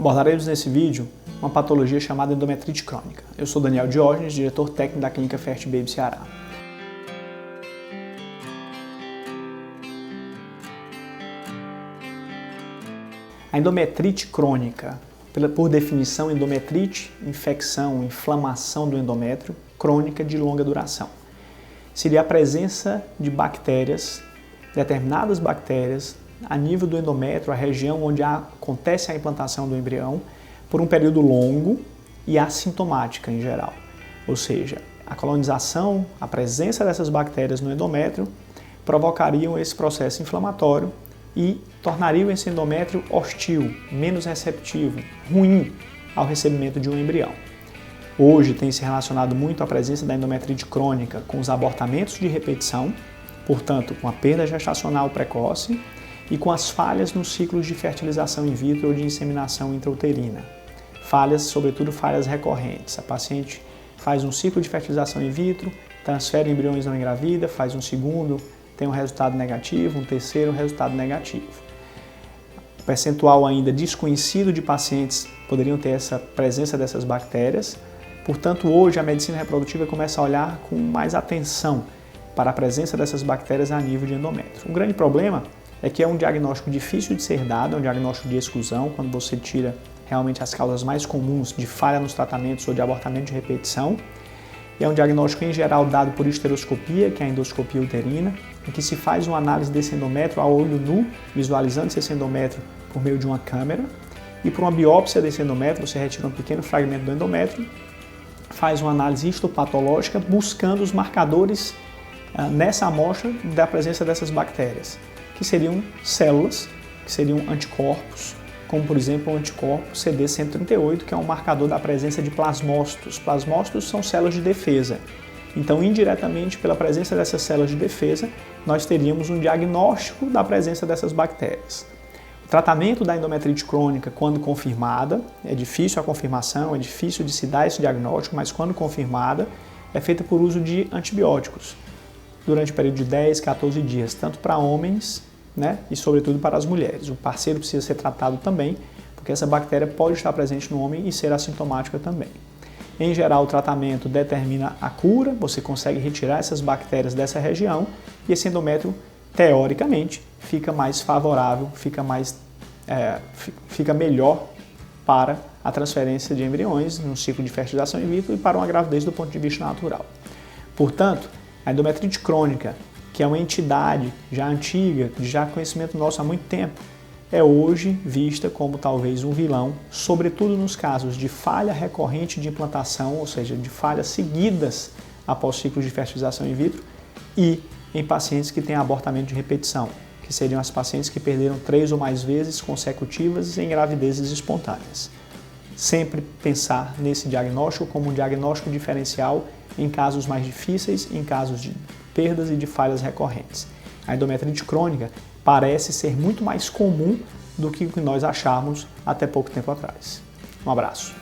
Abordaremos nesse vídeo uma patologia chamada endometrite crônica. Eu sou Daniel Diógenes, diretor técnico da Clínica Ferti Baby Ceará. A endometrite crônica, por definição, endometrite, infecção, inflamação do endométrio, crônica de longa duração. Seria a presença de bactérias, determinadas bactérias, a nível do endométrio, a região onde acontece a implantação do embrião, por um período longo e assintomática em geral. Ou seja, a colonização, a presença dessas bactérias no endométrio provocariam esse processo inflamatório e tornariam esse endométrio hostil, menos receptivo, ruim ao recebimento de um embrião. Hoje tem se relacionado muito a presença da endometrite crônica com os abortamentos de repetição, portanto com a perda gestacional precoce e com as falhas nos ciclos de fertilização in vitro ou de inseminação intrauterina. Falhas, sobretudo falhas recorrentes. A paciente faz um ciclo de fertilização in vitro, transfere embriões não engravida, faz um segundo, tem um resultado negativo, um terceiro resultado negativo. O percentual ainda desconhecido de pacientes poderiam ter essa presença dessas bactérias. Portanto, hoje a medicina reprodutiva começa a olhar com mais atenção para a presença dessas bactérias a nível de endométrio. Um grande problema é que é um diagnóstico difícil de ser dado, é um diagnóstico de exclusão, quando você tira realmente as causas mais comuns de falha nos tratamentos ou de abortamento de repetição. É um diagnóstico em geral dado por histeroscopia, que é a endoscopia uterina, em que se faz uma análise desse endométrio a olho nu, visualizando esse endométrio por meio de uma câmera, e por uma biópsia desse endométrio, você retira um pequeno fragmento do endométrio, faz uma análise histopatológica buscando os marcadores nessa amostra da presença dessas bactérias, que seriam células, que seriam anticorpos, como por exemplo o anticorpo CD138, que é um marcador da presença de plasmócitos. Plasmócitos são células de defesa. Então, indiretamente, pela presença dessas células de defesa, nós teríamos um diagnóstico da presença dessas bactérias. O tratamento da endometrite crônica, quando confirmada, é difícil a confirmação, é difícil de se dar esse diagnóstico, mas quando confirmada, é feita por uso de antibióticos durante o período de 10, 14 dias, tanto para homens, e sobretudo para as mulheres. O parceiro precisa ser tratado também, porque essa bactéria pode estar presente no homem e ser assintomática também. Em geral, o tratamento determina a cura, você consegue retirar essas bactérias dessa região e esse endométrio, teoricamente, fica mais favorável, fica melhor para a transferência de embriões no ciclo de fertilização in vitro e para uma gravidez do ponto de vista natural. Portanto, a endometrite crônica, que é uma entidade já antiga, de já conhecimento nosso há muito tempo, é hoje vista como talvez um vilão, sobretudo nos casos de falha recorrente de implantação, ou seja, de falhas seguidas após ciclos de fertilização in vitro, e em pacientes que têm abortamento de repetição, que seriam as pacientes que perderam 3 ou mais vezes consecutivas em gravidezes espontâneas. Sempre pensar nesse diagnóstico como um diagnóstico diferencial em casos mais difíceis, em casos de perdas e de falhas recorrentes. A endometrite crônica parece ser muito mais comum do que o que nós achávamos até pouco tempo atrás. Um abraço.